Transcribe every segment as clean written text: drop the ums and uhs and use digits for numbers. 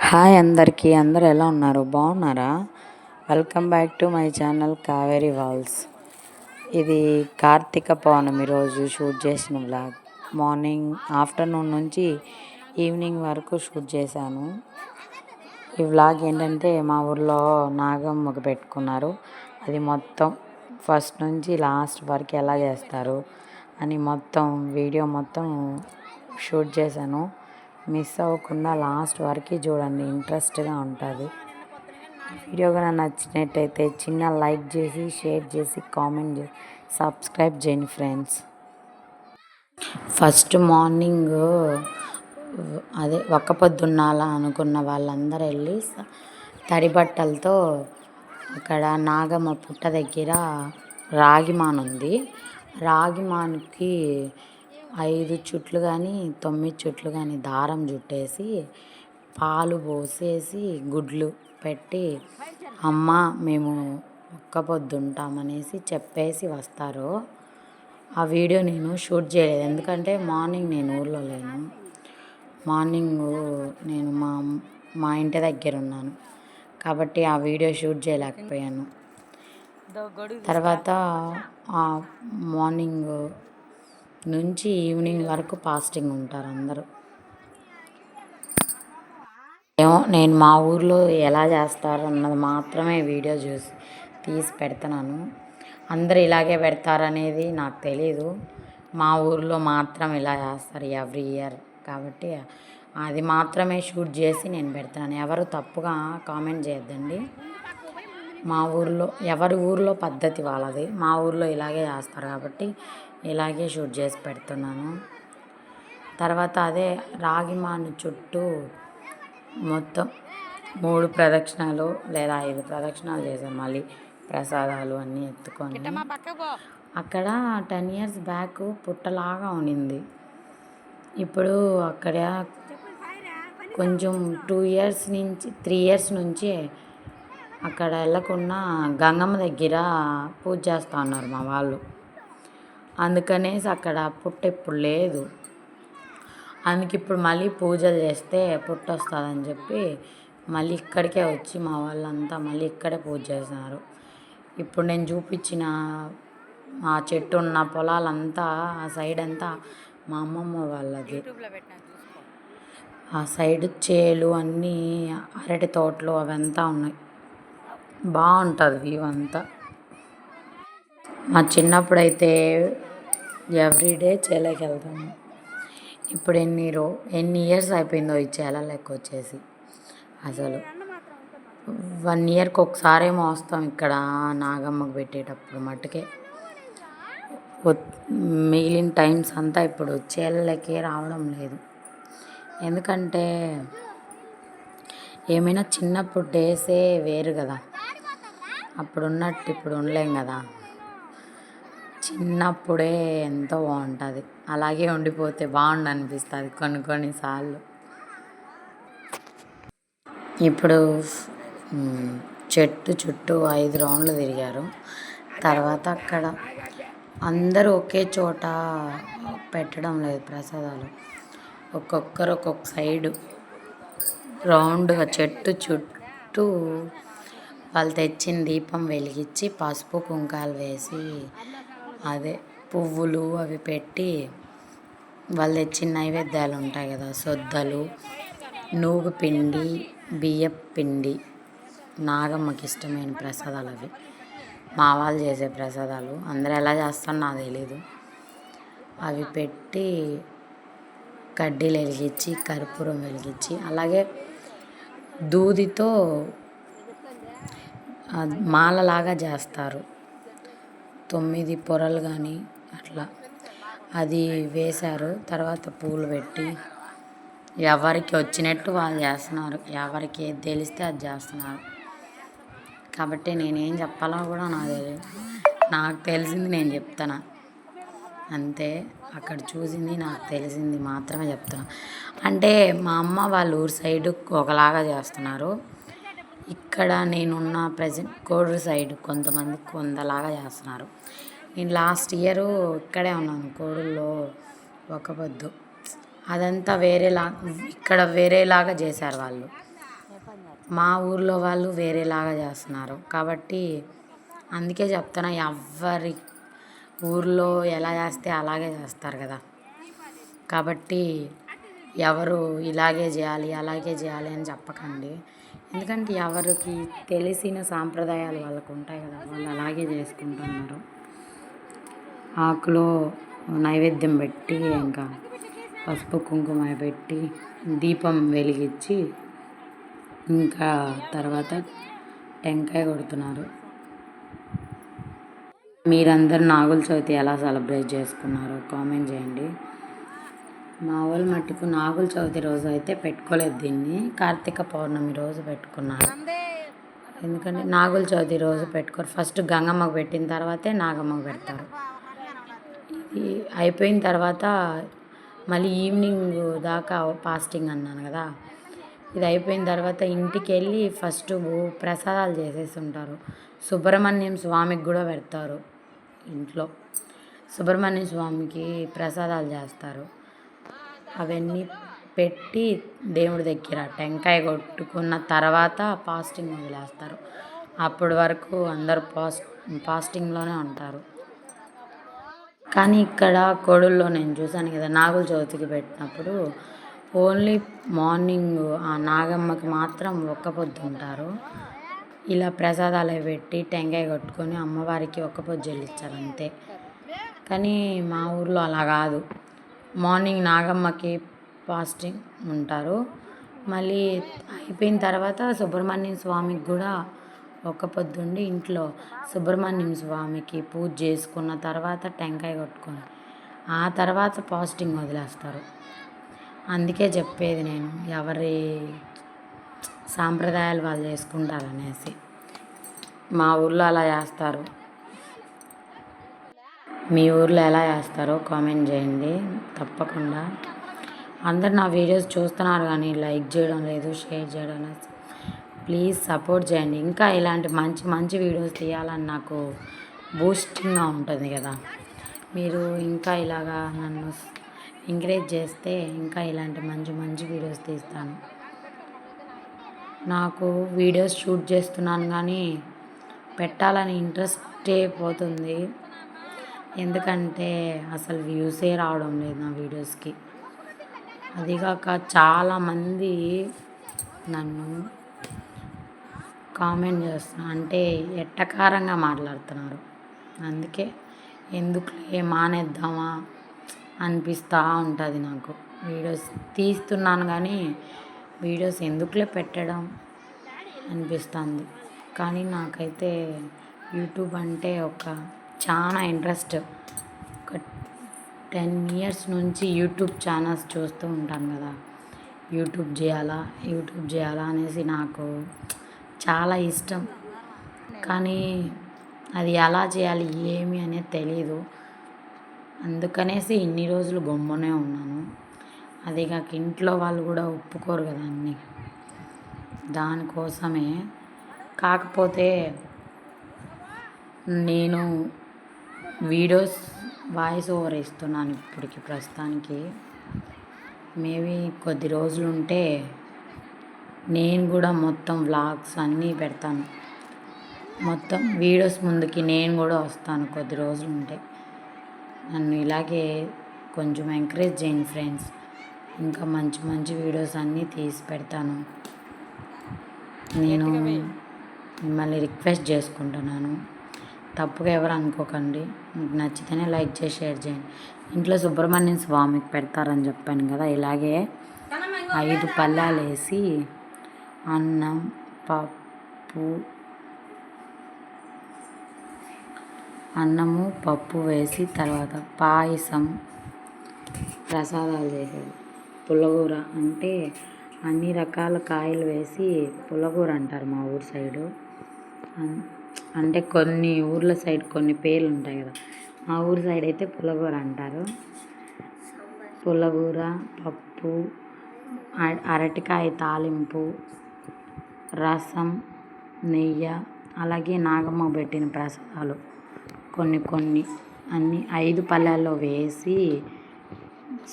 Hi అందరికీ, అందరూ ఎలా ఉన్నారు? బాగున్నారా? Welcome back to my channel Kaveri walls. ఇది కార్తీక పౌర్ణమి రోజు షూట్ చేసిన వ్లాగ్. మార్నింగ్ ఆఫ్టర్నూన్ నుంచి ఈవినింగ్ వరకు షూట్ చేశాను. ఈ వ్లాగ్ ఏంటంటే మా ఊర్లో నాగమ్మకు పెట్టుకున్నారు. అది మొత్తం ఫస్ట్ నుంచి లాస్ట్ వరకు ఎలా చేస్తారు అని మొత్తం వీడియో మొత్తం షూట్ చేశాను. మిస్ అవ్వకుండా లాస్ట్ వరకు చూడండి, ఇంట్రెస్ట్గా ఉంటుంది. వీడియో కనుక నచ్చినట్టయితే చిన్న లైక్ చేసి, షేర్ చేసి, కామెంట్ చేసి, సబ్స్క్రైబ్ చేయండి ఫ్రెండ్స్. ఫస్ట్ మార్నింగ్ ఒక్క పొద్దున్నాలా అనుకున్న వాళ్ళందరూ వెళ్ళి తడి బట్టలతో అక్కడ నాగమ్మ పుట్ట దగ్గర రాగిమాను ఉంది. రాగిమానుకి 5 చుట్లు కానీ 9 చుట్లు కానీ దారం చుట్టేసి పాలు పోసేసి గుడ్లు పెట్టి అమ్మ మేము ఒక్క పొద్దుంటామనేసి చెప్పేసి వస్తారు. ఆ వీడియో నేను షూట్ చేయలేదు, ఎందుకంటే మార్నింగ్ నేను ఊర్లో లేను. మార్నింగ్ నేను మా ఇంటి దగ్గర ఉన్నాను కాబట్టి ఆ వీడియో షూట్ చేయలేకపోయాను. తర్వాత మార్నింగ్ నుంచి ఈవినింగ్ వరకు ఫాస్టింగ్ ఉంటారు అందరూ. ఏమో నేను మా ఊర్లో ఎలా చేస్తారు అన్నది మాత్రమే వీడియో తీసి పెడుతున్నాను. అందరూ ఇలాగే పెడతారనేది నాకు తెలీదు. మా ఊర్లో మాత్రం ఇలా చేస్తారు ఎవ్రీ ఇయర్ కాబట్టి అది మాత్రమే షూట్ చేసి నేను పెడుతున్నాను. ఎవరు తప్పుగా కామెంట్ చేయొద్దండి. మా ఊర్లో ఎవరి ఊర్లో పద్ధతి వాళ్ళది. మా ఊర్లో ఇలాగే చేస్తారు కాబట్టి ఇలాగే షూట్ చేసి పెడుతున్నాను. తర్వాత అదే రాగిమాను చుట్టూ మొత్తం 3 ప్రదక్షిణాలు లేదా 5 ప్రదక్షిణాలు చేశాను. మళ్ళీ ప్రసాదాలు అన్నీ ఎత్తుకొని అక్కడ 10 years బ్యాక్ పుట్టలాగా ఉండింది. ఇప్పుడు అక్కడ కొంచెం 2 years నుంచి 3 years నుంచి అక్కడ వెళ్ళకుండా గంగమ్మ దగ్గర పూజ చేస్తూ ఉన్నారు మా వాళ్ళు. అందుకనేసి అక్కడ పుట్ట ఇప్పుడు లేదు. అందుకే ఇప్పుడు మళ్ళీ పూజలు చేస్తే పుట్ట వస్తుందని చెప్పి మళ్ళీ ఇక్కడికే వచ్చి మా వాళ్ళంతా మళ్ళీ ఇక్కడే పూజ చేస్తున్నారు. ఇప్పుడు నేను చూపించిన ఆ చెట్టు ఉన్న పొలాలంతా ఆ సైడ్ అంతా మా అమ్మమ్మ వాళ్ళది. ఆ సైడ్ చేలు అన్నీ అరటి తోటలు అవంతా ఉన్నాయి. బాగుంటుంది వ్యూ అంతా. మా చిన్నప్పుడైతే ఎవ్రీడే చేలోకి వెళ్తాము. ఇప్పుడు ఎన్ని ఇయర్స్ అయిపోయిందో ఈ చేల లెక్క వచ్చేసి. అసలు 1 yearకి ఒకసారేమో వస్తాం ఇక్కడ నాగమ్మకు పెట్టేటప్పుడు మట్టుకే. మిగిలిన టైమ్స్ అంతా ఇప్పుడు చేలలకే రావడం లేదు. ఎందుకంటే ఏమైనా చిన్నప్పుడు డేసే వేరు కదా, అప్పుడు ఉన్నట్టు ఇప్పుడు ఉండలేం కదా. చిన్నప్పుడే ఎంతో బాగుంటుంది, అలాగే ఉండిపోతే బాగుండు అనిపిస్తుంది కొన్నిసార్లు. ఇప్పుడు చెట్టు చుట్టూ 5 రౌండ్లు తిరిగారు. తర్వాత అక్కడ అందరూ ఒకే చోట పెట్టడం లేదు ప్రసాదాలు. ఒక్కొక్కరు ఒక్కొక్క సైడు రౌండ్గా చెట్టు చుట్టూ వాళ్ళు తెచ్చిన దీపం వెలిగించి పసుపు కుంకాలు వేసి అదే పువ్వులు అవి పెట్టి వాళ్ళు తెచ్చిన నైవేద్యాలు ఉంటాయి కదా, సొద్దలు, నూగు పిండి, బియ్యపు పిండి, నాగమ్మకి ఇష్టమైన ప్రసాదాలు అవి మా వాళ్ళు చేసే ప్రసాదాలు. అందరూ ఎలా చేస్తారో నాకు తెలీదు. అవి పెట్టి కడ్డీలు వెలిగించి కర్పూరం వెలిగించి అలాగే దూదితో మాలలాగా చేస్తారు. 9 పొరలు కానీ అట్లా అది వేశారు. తర్వాత పూలు పెట్టి ఎవరికి వచ్చినట్టు వాళ్ళు చేస్తున్నారు. ఎవరికి ఏది తెలిస్తే అది చేస్తున్నారు. కాబట్టి నేనేం చెప్పాలో కూడా నాకు తెలిసింది నేను చెప్తాను అంతే. అక్కడ చూసింది నాకు తెలిసింది మాత్రమే చెప్తాను. అంటే మా అమ్మ వాళ్ళ ఊరు సైడు ఒకలాగా చేస్తున్నారు. ఇక్కడ నేనున్న ప్రజెంట్ కోడూరు సైడ్ కొంతలాగా చేస్తున్నారు. నేను లాస్ట్ ఇయర్ ఇక్కడే ఉన్నాను కోడూరులో ఒక పొద్దు. అదంతా ఇక్కడ వేరేలాగా చేశారు వాళ్ళు. మా ఊర్లో వాళ్ళు వేరేలాగా చేస్తున్నారు. కాబట్టి అందుకే చెప్తున్నా, ఎవరి ఊర్లో ఎలా చేస్తే అలాగే చేస్తారు కదా. కాబట్టి ఎవరు ఇలాగే చేయాలి అలాగే చేయాలి అని చెప్పకండి. ఎందుకంటే ఎవరికి తెలిసిన సాంప్రదాయాలు వాళ్ళకు ఉంటాయి కదా, వాళ్ళు అలాగే చేసుకుంటున్నారు. ఆకులో నైవేద్యం పెట్టి ఇంకా పసుపు కుంకుమ పెట్టి దీపం వెలిగించి ఇంకా తర్వాత టెంకాయ కొడుతున్నారు. మీరందరు నాగుల చవితి ఎలా సెలబ్రేట్ చేసుకున్నారో కామెంట్ చేయండి. మా వాళ్ళు మట్టుకు నాగుల చవితి రోజు అయితే పెట్టుకోలేదు, దీన్ని కార్తీక పౌర్ణమి రోజు పెట్టుకున్నారు. ఎందుకంటే నాగుల చవితి రోజు పెట్టుకోరు, ఫస్ట్ గంగమ్మకు పెట్టిన తర్వాతే నాగమ్మకు పెడతారు. ఇది అయిపోయిన తర్వాత మళ్ళీ ఈవినింగ్ దాకా ఫాస్టింగ్ అన్నాను కదా, ఇది అయిపోయిన తర్వాత ఇంటికి వెళ్ళి ఫస్ట్ ప్రసాదాలు చేసేసి ఉంటారు. సుబ్రహ్మణ్యం స్వామికి కూడా పెడతారు. ఇంట్లో సుబ్రహ్మణ్య స్వామికి ప్రసాదాలు చేస్తారు. అవన్నీ పెట్టి దేవుడి దగ్గర టెంకాయ కొట్టుకున్న తర్వాత ఫాస్టింగ్ వదిలేస్తారు. అప్పటి వరకు అందరూ ఫాస్టింగ్లోనే ఉంటారు. కానీ ఇక్కడ కోడూరులో నేను చూశాను కదా, నాగుల చవితికి పెట్టినప్పుడు ఓన్లీ మార్నింగ్ ఆ నాగమ్మకి మాత్రం ఒక్క పొద్దు ఉంటారు. ఇలా ప్రసాదాలు పెట్టి టెంకాయ కొట్టుకొని అమ్మవారికి ఒక్క పొద్దు చెల్లించారు అంతే. కానీ మా ఊర్లో అలా కాదు, మార్నింగ్ నాగమ్మకి ఫాస్టింగ్ ఉంటారు. మళ్ళీ అయిపోయిన తర్వాత సుబ్రహ్మణ్యం స్వామికి కూడా ఒక్క పొద్దుండి ఇంట్లో సుబ్రహ్మణ్యం స్వామికి పూజ చేసుకున్న తర్వాత టెంకాయ కొట్టుకొని ఆ తర్వాత ఫాస్టింగ్ వదిలేస్తారు. అందుకే చెప్పేది నేను, ఎవరి సాంప్రదాయాలు వాళ్ళు చేసుకుంటారు అనేసి. మా ఊర్లో అలా చేస్తారు. మీ ఊర్లో ఎలా చేస్తారో కామెంట్ చేయండి తప్పకుండా. అందరు నా వీడియోస్ చూస్తున్నారు కానీ లైక్ చేయడం లేదు, షేర్ చేయడం లేదు. ప్లీజ్ సపోర్ట్ చేయండి. ఇంకా ఇలాంటి మంచి మంచి వీడియోస్ తీయాలని నాకు బూస్టింగ్గా ఉంటుంది కదా. మీరు ఇంకా ఇలాగా నన్ను ఎంకరేజ్ చేస్తే ఇంకా ఇలాంటి మంచి మంచి వీడియోస్ తీస్తాను. నాకు వీడియోస్ షూట్ చేస్తున్నాను కానీ పెట్టాలని ఇంట్రెస్టే పోతుంది. ఎందుకంటే అసలు వ్యూసే రావడం లేదు నా వీడియోస్కి. అదిగాక చాలామంది నన్ను కామెంట్ చేస్తున్నారు, అంటే ఎట్టకారంగా మాట్లాడుతున్నారు. అందుకే ఎందుకులే మానేద్దామా అనిపిస్తూ ఉంటుంది నాకు. వీడియోస్ తీస్తున్నాను కానీ వీడియోస్ ఎందుకులే పెట్టడం అనిపిస్తుంది. కానీ నాకైతే యూట్యూబ్ అంటే చాలా ఇంట్రెస్ట్. ఒక 10 years నుంచి యూట్యూబ్ ఛానల్స్ చూస్తూ ఉంటాను కదా. యూట్యూబ్ చేయాలా అనేసి నాకు చాలా ఇష్టం. కానీ అది ఎలా చేయాలి ఏమి అనేది తెలీదు. అందుకనేసి ఇన్ని రోజులు గమ్మునే ఉన్నాను. అదే కాక ఇంట్లో వాళ్ళు కూడా ఒప్పుకోరు కదా అన్నీ, దానికోసమే. కాకపోతే నేను వీడియోస్ వాయిస్ ఓవర్ ఇస్తున్నాను ఇప్పటికి ప్రస్తుతానికి. మేబీ కొద్ది రోజులు ఉంటే నేను కూడా మొత్తం వ్లాగ్స్ అన్నీ పెడతాను. మొత్తం వీడియోస్ ముందుకి నేను కూడా వస్తాను కొద్ది రోజులు ఉంటే. నన్ను ఇలాగే కొంచెం ఎంకరేజ్ చేయండి ఫ్రెండ్స్. ఇంకా మంచి మంచి వీడియోస్ అన్నీ తీసి పెడతాను. నేను మిమ్మల్ని రిక్వెస్ట్ చేసుకుంటున్నాను, తప్పుగా ఎవరు అనుకోకండి. మీకు నచ్చితేనే లైక్ చేసి షేర్ చేయండి. ఇంట్లో సుబ్రహ్మణ్యం స్వామికి పెడతారని చెప్పాను కదా, ఇలాగే 5 పళ్ళాలు వేసి అన్నం, అన్నము పప్పు వేసి తర్వాత పాయసం, ప్రసాదాలు చేసేది. పుల్లగూర అంటే అన్ని రకాల కాయలు వేసి పుల్లగూర అంటారు మా ఊరు సైడు. అంటే కొన్ని ఊర్ల సైడ్ కొన్ని పేర్లు ఉంటాయి కదా, మా ఊరు సైడ్ అయితే పుల్లగూర అంటారు. పుల్లగూర, పప్పు, అరటికాయ తాలింపు, రసం, నెయ్యి, అలాగే నాగమ్మ పెట్టిన ప్రసాదాలు కొన్ని అన్ని 5 పళ్ళాల్లో వేసి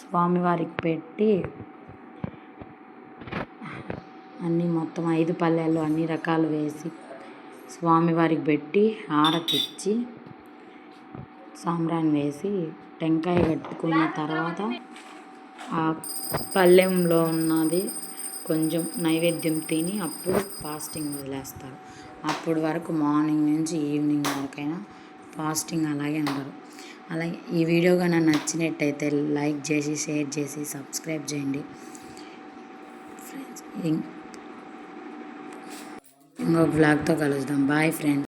స్వామివారికి పెట్టి అన్నీ మొత్తం 5 పళ్ళెల్లో అన్ని రకాలు వేసి స్వామివారికి పెట్టి హారతిచ్చి సాంబ్రాణి వేసి టెంకాయ కట్టుకున్న తర్వాత ఆ పళ్ళెంలో ఉన్నది కొంచెం నైవేద్యం తిని అప్పుడు ఫాస్టింగ్ వదిలేస్తారు. అప్పుడు వరకు మార్నింగ్ నుంచి ఈవినింగ్ వరకైనా ఫాస్టింగ్ అలాగే ఉండరు. అలాగే ఈ వీడియో కానీ నచ్చినట్టయితే లైక్ చేసి షేర్ చేసి సబ్స్క్రైబ్ చేయండి ఫ్రెండ్స్. ఇంకొక బ్లాగ్తో కలుద్దాం. Bye friends.